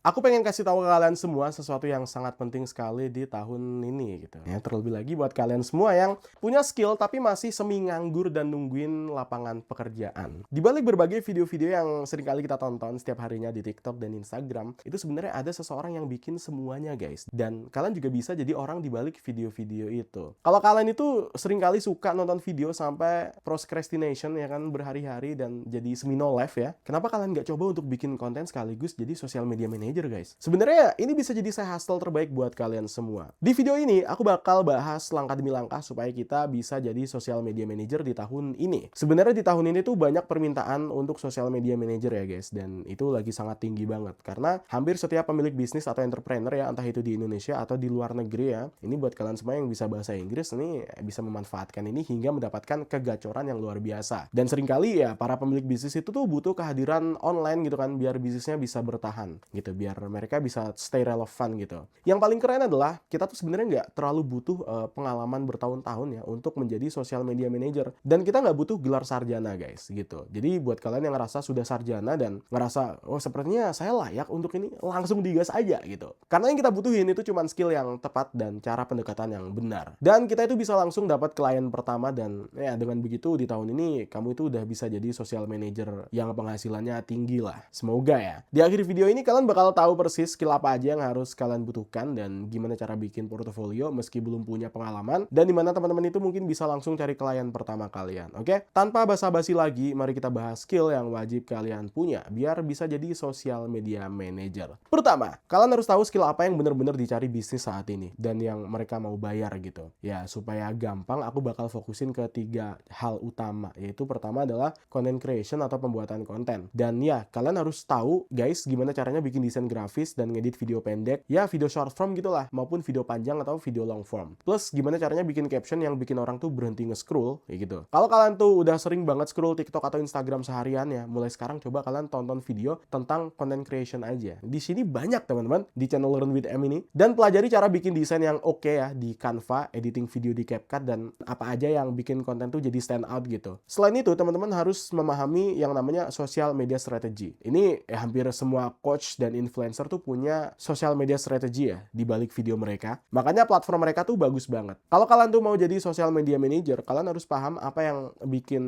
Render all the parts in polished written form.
Aku pengen kasih tahu ke kalian semua sesuatu yang sangat penting sekali di tahun ini gitu. Ya, terlebih lagi buat kalian semua yang punya skill tapi masih semi nganggur dan nungguin lapangan pekerjaan. Di balik berbagai video-video yang seringkali kita tonton setiap harinya di TikTok dan Instagram, itu sebenarnya ada seseorang yang bikin semuanya, guys. Dan kalian juga bisa jadi orang di balik video-video itu. Kalau kalian itu seringkali suka nonton video sampai procrastination ya kan berhari-hari dan jadi semi no life ya. Kenapa kalian nggak coba untuk bikin konten sekaligus jadi social media manager, guys? Sebenarnya ini bisa jadi side hustle terbaik buat kalian semua. Di video ini aku bakal bahas langkah demi langkah supaya kita bisa jadi social media manager di tahun ini. Sebenarnya di tahun ini tuh banyak permintaan untuk social media manager ya, guys, dan itu lagi sangat tinggi banget karena hampir setiap pemilik bisnis atau entrepreneur ya, entah itu di Indonesia atau di luar negeri ya, ini buat kalian semua yang bisa bahasa Inggris ini bisa memanfaatkan ini hingga mendapatkan kegacoran yang luar biasa. Dan seringkali ya para pemilik bisnis itu tuh butuh kehadiran online gitu kan biar bisnisnya bisa bertahan gitu, biar mereka bisa stay relevan gitu. Yang paling keren adalah kita tuh sebenarnya nggak terlalu butuh pengalaman bertahun-tahun ya untuk menjadi social media manager, dan kita nggak butuh gelar sarjana, guys, gitu. Jadi buat kalian yang ngerasa sudah sarjana dan ngerasa oh sepertinya saya layak untuk ini, langsung digas aja gitu. Karena yang kita butuhin itu cuma skill yang tepat dan cara pendekatan yang benar. Dan kita itu bisa langsung dapat klien pertama, dan ya dengan begitu di tahun ini kamu itu udah bisa jadi social manager yang penghasilannya tinggi lah. Semoga ya. Di akhir video ini kalian bakal tahu persis skill apa aja yang harus kalian butuhkan dan gimana cara bikin portofolio meski belum punya pengalaman, dan dimana teman-teman itu mungkin bisa langsung cari klien pertama kalian. Oke? Tanpa basa-basi lagi, mari kita bahas skill yang wajib kalian punya biar bisa jadi social media manager. Pertama, kalian harus tahu skill apa yang benar-benar dicari bisnis saat ini dan yang mereka mau bayar gitu. Ya, supaya gampang aku bakal fokusin ke 3 hal utama, yaitu pertama adalah content creation atau pembuatan konten. Dan ya, kalian harus tahu guys gimana caranya bikin desain grafis dan ngedit video pendek, ya video short form gitulah, maupun video panjang atau video long form. Plus gimana caranya bikin caption yang bikin orang tuh berhenti nge-scroll kayak gitu. Kalau kalian tuh udah sering banget scroll TikTok atau Instagram seharian ya, mulai sekarang coba kalian tonton video tentang content creation aja. Di sini banyak teman-teman di channel Learn with M ini, dan pelajari cara bikin desain yang oke ya di Canva, editing video di CapCut, dan apa aja yang bikin konten tuh jadi stand out gitu. Selain itu teman-teman harus memahami yang namanya social media strategy. Ini hampir semua coach dan influencer tuh punya social media strategy ya di balik video mereka. Makanya platform mereka tuh bagus banget. Kalau kalian tuh mau jadi social media manager, kalian harus paham apa yang bikin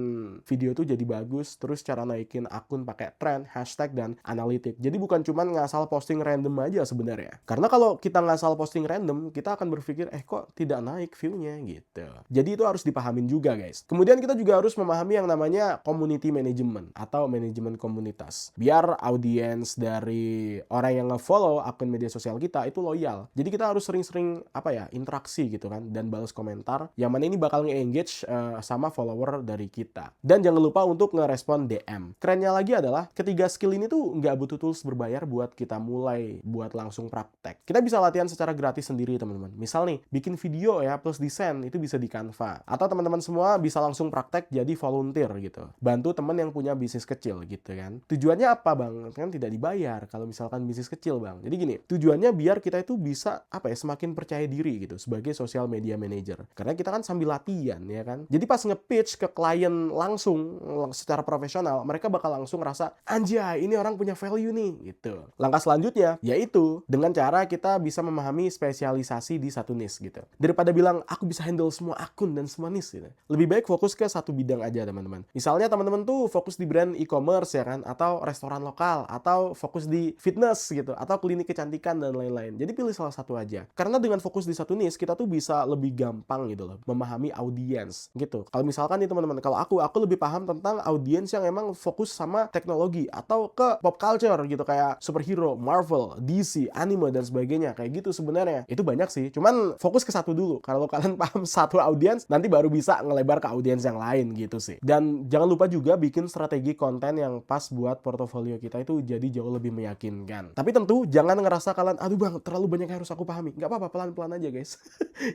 video tuh jadi bagus, terus cara naikin akun pakai trend, hashtag, dan analitik. Jadi bukan cuman ngasal posting random aja sebenarnya. Karena kalau kita ngasal posting random, kita akan berpikir kok tidak naik view-nya gitu. Jadi itu harus dipahamin juga, guys. Kemudian kita juga harus memahami yang namanya community management atau manajemen komunitas. Biar audiens dari orang yang nge-follow akun media sosial kita itu loyal. Jadi kita harus sering-sering interaksi gitu kan, dan balas komentar yang mana ini bakal nge-engage sama follower dari kita. Dan jangan lupa untuk ngerespon DM. Kerennya lagi adalah ketiga skill ini tuh nggak butuh tools berbayar buat kita mulai buat langsung praktek. Kita bisa latihan secara gratis sendiri teman-teman. Misal nih bikin video ya plus desain itu bisa di Canva. Atau teman-teman semua bisa langsung praktek jadi volunteer gitu. Bantu teman yang punya bisnis kecil gitu kan. Tujuannya apa bang? Kan tidak dibayar kalau misalkan bisnis kecil bang. Jadi gini, tujuannya biar kita itu bisa semakin percaya diri gitu sebagai social media manager. Karena kita kan sambil latihan ya kan. Jadi pas nge-pitch ke klien langsung secara profesional, mereka bakal langsung ngerasa anjay ini orang punya value nih gitu. Langkah selanjutnya yaitu dengan cara kita bisa memahami spesialisasi di satu niche gitu. Daripada bilang aku bisa handle semua akun dan semua niche gitu. Lebih baik fokus ke satu bidang aja teman-teman. Misalnya teman-teman tuh fokus di brand e-commerce ya kan, atau restoran lokal, atau fokus di fitness gitu, atau klinik kecantikan dan lain-lain. Jadi pilih salah satu aja. Karena dengan fokus di satu niche kita tuh bisa lebih gampang gitu loh memahami audiens gitu. Kalau misalkan nih teman-teman, kalau aku lebih paham tentang audiens yang emang fokus sama teknologi atau ke pop culture gitu kayak superhero, Marvel, DC, anime dan sebagainya kayak gitu sebenarnya. Itu banyak sih. Cuman fokus ke satu dulu. Kalau kalian paham satu audiens, nanti baru bisa ngelebar ke audiens yang lain gitu sih. Dan jangan lupa juga bikin strategi konten yang pas buat portofolio kita itu jadi jauh lebih meyakinkan. Tapi tentu jangan ngerasa kalian aduh bang terlalu banyak yang harus aku pahami. Nggak apa-apa, pelan-pelan aja guys.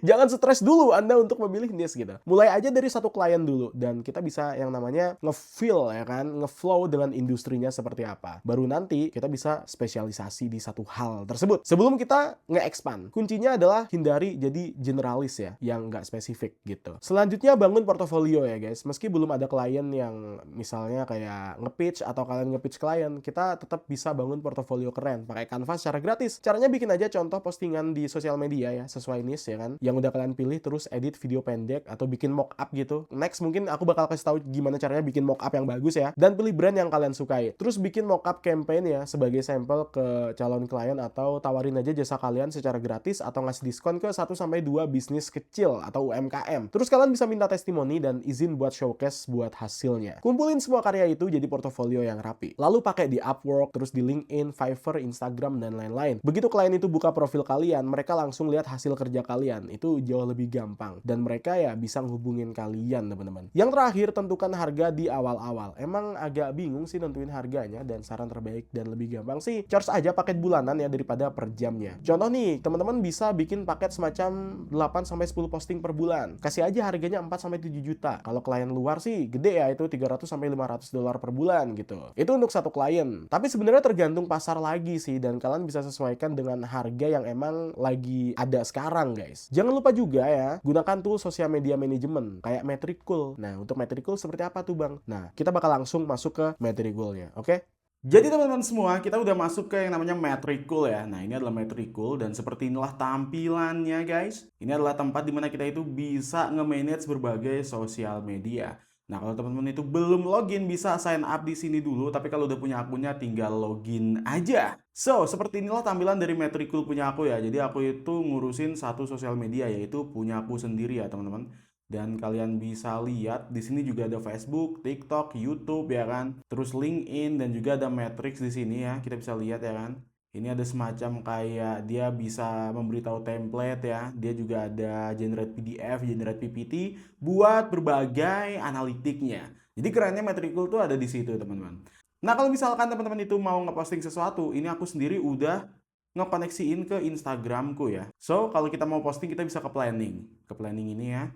Jangan stres dulu Anda untuk memilih niche gitu. Mulai aja dari satu klien dulu dan kita bisa yang namanya nge-feel ya kan, nge-flow dengan industrinya seperti apa. Baru nanti kita bisa spesialisasi di satu hal tersebut. Sebelum kita nge-expand, kuncinya adalah hindari jadi generalis ya, yang nggak spesifik gitu. Selanjutnya bangun portofolio ya guys. Meski belum ada klien yang misalnya kayak nge-pitch atau kalian nge-pitch klien, kita tetap bisa bangun portofolio portofolio keren, pakai Canva secara gratis. Caranya bikin aja contoh postingan di sosial media ya, sesuai niche ya kan, yang udah kalian pilih, terus edit video pendek atau bikin mock-up gitu. Next mungkin aku bakal kasih tahu gimana caranya bikin mock-up yang bagus ya, dan pilih brand yang kalian sukai. Terus bikin mock-up campaign ya sebagai sampel ke calon klien, atau tawarin aja jasa kalian secara gratis atau ngasih diskon ke 1-2 bisnis kecil atau UMKM. Terus kalian bisa minta testimoni dan izin buat showcase buat hasilnya. Kumpulin semua karya itu jadi portofolio yang rapi. Lalu pakai di Upwork, terus di LinkedIn, Fiverr, Instagram, dan lain-lain. Begitu klien itu buka profil kalian, mereka langsung lihat hasil kerja kalian. Itu jauh lebih gampang. Dan mereka ya bisa ngehubungin kalian, teman-teman. Yang terakhir, tentukan harga di awal-awal. Emang agak bingung sih nentuin harganya, dan saran terbaik dan lebih gampang sih charge aja paket bulanan ya daripada per jamnya. Contoh nih, teman-teman bisa bikin paket semacam 8-10 posting per bulan. Kasih aja harganya 4-7 juta. Kalau klien luar sih gede ya, itu $300-500 per bulan gitu. Itu untuk satu klien. Tapi sebenarnya tergantung pasar lagi sih, dan kalian bisa sesuaikan dengan harga yang emang lagi ada sekarang, guys. Jangan lupa juga ya, gunakan tool sosial media manajemen kayak Metricool. Nah, untuk Metricool seperti apa tuh, Bang? Nah, kita bakal langsung masuk ke Metricool-nya, oke? Jadi teman-teman semua, kita udah masuk ke yang namanya Metricool ya. Nah, ini adalah Metricool dan seperti inilah tampilannya, guys. Ini adalah tempat dimana kita itu bisa nge-manage berbagai sosial media. Nah, kalau teman-teman itu belum login, bisa sign up di sini dulu. Tapi kalau udah punya akunnya, tinggal login aja. So, seperti inilah tampilan dari Metricool punya aku ya. Jadi aku itu ngurusin satu sosial media, yaitu punya aku sendiri ya, teman-teman. Dan kalian bisa lihat di sini juga ada Facebook, TikTok, YouTube ya kan. Terus LinkedIn dan juga ada Matrix di sini ya. Kita bisa lihat ya kan. Ini ada semacam kayak dia bisa memberitahu template ya. Dia juga ada generate PDF, generate PPT buat berbagai analitiknya. Jadi kerennya Metricool tuh ada di situ, teman-teman. Nah, kalau misalkan teman-teman itu mau ngeposting sesuatu, ini aku sendiri udah ngekoneksiin ke Instagramku ya. So, kalau kita mau posting, kita bisa ke planning. Ke planning ini ya.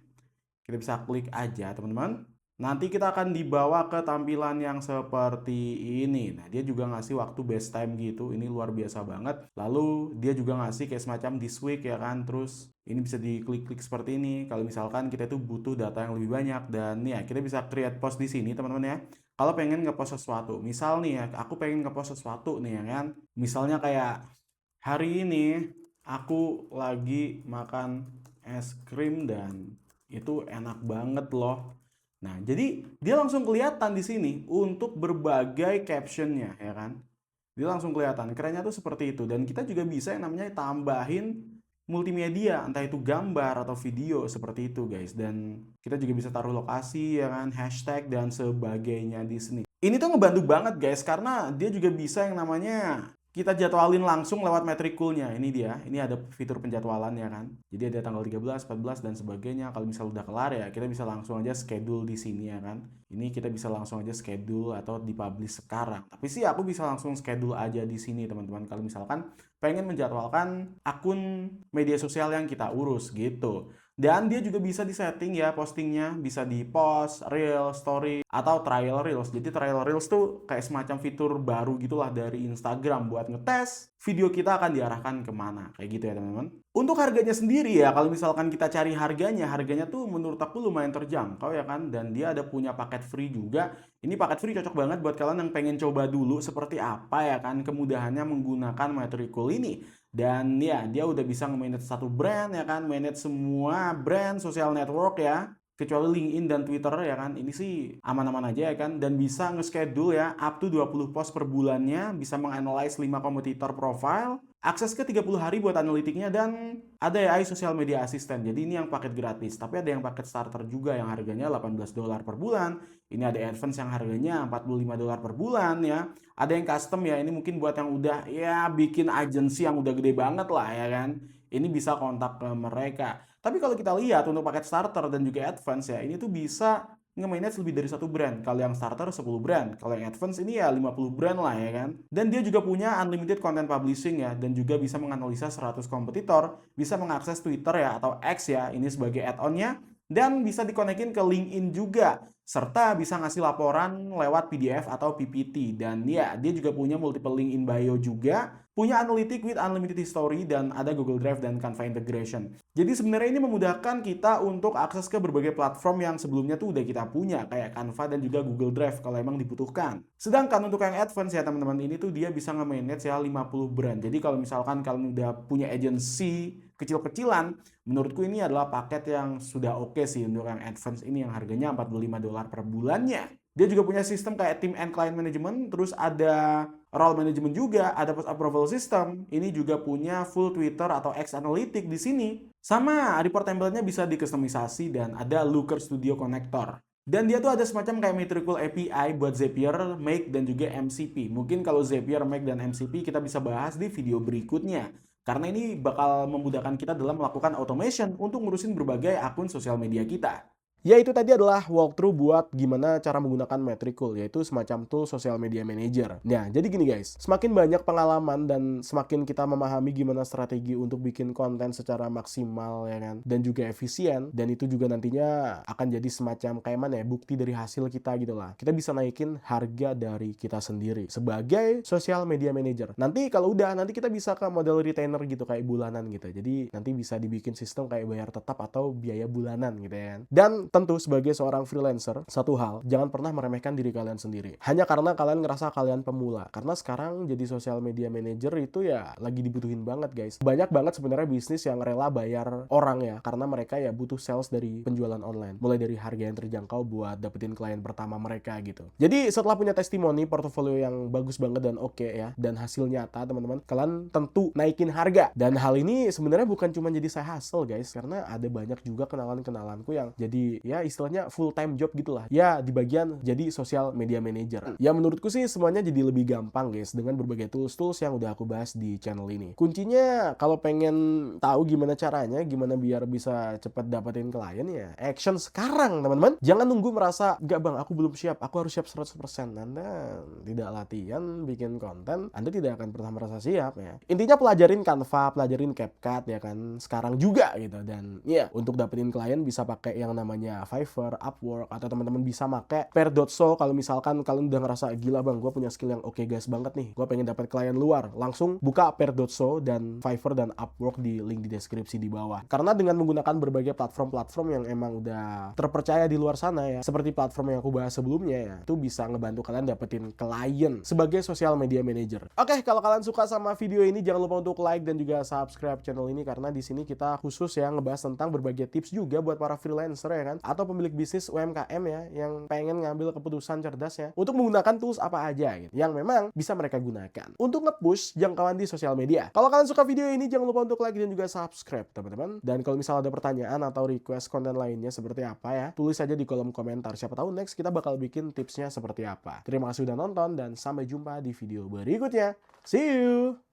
Kita bisa klik aja, teman-teman. Nanti kita akan dibawa ke tampilan yang seperti ini. Nah, dia juga ngasih waktu best time gitu. Ini luar biasa banget. Lalu dia juga ngasih kayak semacam this week ya kan. Terus ini bisa diklik-klik seperti ini. Kalau misalkan kita itu butuh data yang lebih banyak. Dan ya, kita bisa create post di sini, teman-teman ya. Kalau pengen ngepost sesuatu. Misal nih ya, aku pengen ngepost sesuatu nih ya kan. Misalnya kayak hari ini aku lagi makan es krim dan itu enak banget loh. Nah, jadi dia langsung kelihatan di sini untuk berbagai captionnya ya kan. Dia langsung kelihatan. Kerennya tuh seperti itu. Dan kita juga bisa yang namanya tambahin multimedia, entah itu gambar atau video seperti itu, guys. Dan kita juga bisa taruh lokasi ya kan, hashtag dan sebagainya di sini. Ini tuh ngebantu banget, guys, karena dia juga bisa yang namanya kita jadwalin langsung lewat Metricool-nya. Ini dia, ini ada fitur penjadwalan ya kan. Jadi ada tanggal 13, 14 dan sebagainya. Kalau misal udah kelar ya, kita bisa langsung aja schedule di sini ya kan. Ini kita bisa langsung aja schedule atau dipublish sekarang. Tapi sih aku bisa langsung schedule aja di sini, teman-teman. Kalau misalkan pengen menjadwalkan akun media sosial yang kita urus gitu. Dan dia juga bisa disetting ya postingnya, bisa di post, reel, story, atau trial reels. Jadi trial reels tuh kayak semacam fitur baru gitulah dari Instagram buat ngetes video kita akan diarahkan kemana. Kayak gitu ya teman-teman. Untuk harganya sendiri ya, kalau misalkan kita cari harganya tuh menurut aku lumayan terjangkau ya kan. Dan dia ada punya paket free juga. Ini paket free cocok banget buat kalian yang pengen coba dulu seperti apa ya kan kemudahannya menggunakan Metricool ini. Dan ya, dia udah bisa nge-manage satu brand ya kan, manage semua brand social network ya. Kecuali LinkedIn dan Twitter ya kan, ini sih aman-aman aja ya kan. Dan bisa nge-schedule ya, up to 20 post per bulannya, bisa menganalyze 5 kompetitor profile, akses ke 30 hari buat analitiknya, dan ada AI Social Media Assistant. Jadi ini yang paket gratis, tapi ada yang paket starter juga yang harganya $18 per bulan. Ini ada advance yang harganya $45 per bulan ya. Ada yang custom ya, ini mungkin buat yang udah ya bikin agensi yang udah gede banget lah ya kan. Ini bisa kontak ke mereka. Tapi kalau kita lihat untuk paket starter dan juga advance ya, ini tuh bisa nge-manage lebih dari satu brand. Kalau yang starter 10 brand, kalau yang advance ini ya 50 brand lah ya kan. Dan dia juga punya unlimited content publishing ya, dan juga bisa menganalisa 100 kompetitor, bisa mengakses Twitter ya atau X ya, ini sebagai add-onnya, dan bisa dikonekin ke LinkedIn juga, serta bisa ngasih laporan lewat PDF atau PPT. Dan ya, dia juga punya multiple link in bio juga, punya Analytics with Unlimited History, dan ada Google Drive dan Canva integration. Jadi sebenarnya ini memudahkan kita untuk akses ke berbagai platform yang sebelumnya tuh udah kita punya, kayak Canva dan juga Google Drive kalau emang dibutuhkan. Sedangkan untuk yang advance ya teman-teman, ini tuh dia bisa nge-manage ya 50 brand. Jadi kalau misalkan kalian udah punya agency kecil-kecilan, menurutku ini adalah paket yang sudah oke sih untuk yang advance ini, yang harganya $45 per bulannya. Dia juga punya sistem kayak team and client management, terus ada role management juga, ada post approval system. Ini juga punya full Twitter atau X Analytics di sini. Sama report template-nya bisa dikustomisasi dan ada Looker Studio Connector. Dan dia tuh ada semacam kayak Metricool API buat Zapier, Make, dan juga MCP. Mungkin kalau Zapier, Make, dan MCP kita bisa bahas di video berikutnya. Karena ini bakal memudahkan kita dalam melakukan automation untuk ngurusin berbagai akun sosial media kita. Ya, itu tadi adalah walkthrough buat gimana cara menggunakan Metricool, yaitu semacam tool social media manager. Nah, jadi gini guys, semakin banyak pengalaman dan semakin kita memahami gimana strategi untuk bikin konten secara maksimal ya kan, dan juga efisien, dan itu juga nantinya akan jadi semacam kayak mana ya, bukti dari hasil kita gitu lah. Kita bisa naikin harga dari kita sendiri sebagai social media manager. Nanti kalau udah, nanti kita bisa ke model retainer gitu, kayak bulanan gitu. Jadi nanti bisa dibikin sistem kayak bayar tetap atau biaya bulanan gitu ya kan. Dan tentu sebagai seorang freelancer, satu hal, jangan pernah meremehkan diri kalian sendiri. Hanya karena kalian ngerasa kalian pemula. Karena sekarang jadi social media manager itu ya lagi dibutuhin banget guys. Banyak banget sebenarnya bisnis yang rela bayar orang ya, karena mereka ya butuh sales dari penjualan online. Mulai dari harga yang terjangkau buat dapetin klien pertama mereka gitu. Jadi setelah punya testimoni, portofolio yang bagus banget dan oke ya, dan hasil nyata teman-teman, kalian tentu naikin harga. Dan hal ini sebenarnya bukan cuma jadi side hustle guys, karena ada banyak juga kenalan-kenalanku yang jadi ya istilahnya full time job gitulah ya di bagian jadi social media manager. Ya menurutku sih semuanya jadi lebih gampang guys dengan berbagai tools yang udah aku bahas di channel ini. Kuncinya kalau pengen tahu gimana caranya, gimana biar bisa cepet dapetin klien, ya action sekarang teman-teman. Jangan nunggu merasa gak bang aku belum siap, aku harus siap 100%. Anda tidak latihan bikin konten, Anda tidak akan pernah merasa siap ya. Intinya pelajarin Canva, pelajarin CapCut ya kan sekarang juga gitu. Dan ya untuk dapetin klien bisa pakai yang namanya Fiverr, Upwork, atau teman-teman bisa pakai Pair.so kalau misalkan kalian udah ngerasa gila bang, gue punya skill yang oke guys banget nih, gue pengen dapat klien luar, langsung buka Pair.so dan Fiverr dan Upwork di link di deskripsi di bawah. Karena dengan menggunakan berbagai platform-platform yang emang udah terpercaya di luar sana ya, seperti platform yang aku bahas sebelumnya ya, itu bisa ngebantu kalian dapetin klien sebagai social media manager. Oke, kalau kalian suka sama video ini jangan lupa untuk like dan juga subscribe channel ini, karena di sini kita khusus ya ngebahas tentang berbagai tips juga buat para freelancer ya kan, atau pemilik bisnis UMKM ya yang pengen ngambil keputusan cerdas ya untuk menggunakan tools apa aja gitu yang memang bisa mereka gunakan untuk nge-push jangkauan di sosial media. Kalau kalian suka video ini jangan lupa untuk like dan juga subscribe teman-teman. Dan kalau misalnya ada pertanyaan atau request konten lainnya seperti apa ya, tulis aja di kolom komentar. Siapa tahu next kita bakal bikin tipsnya seperti apa. Terima kasih udah nonton dan sampai jumpa di video berikutnya. See you!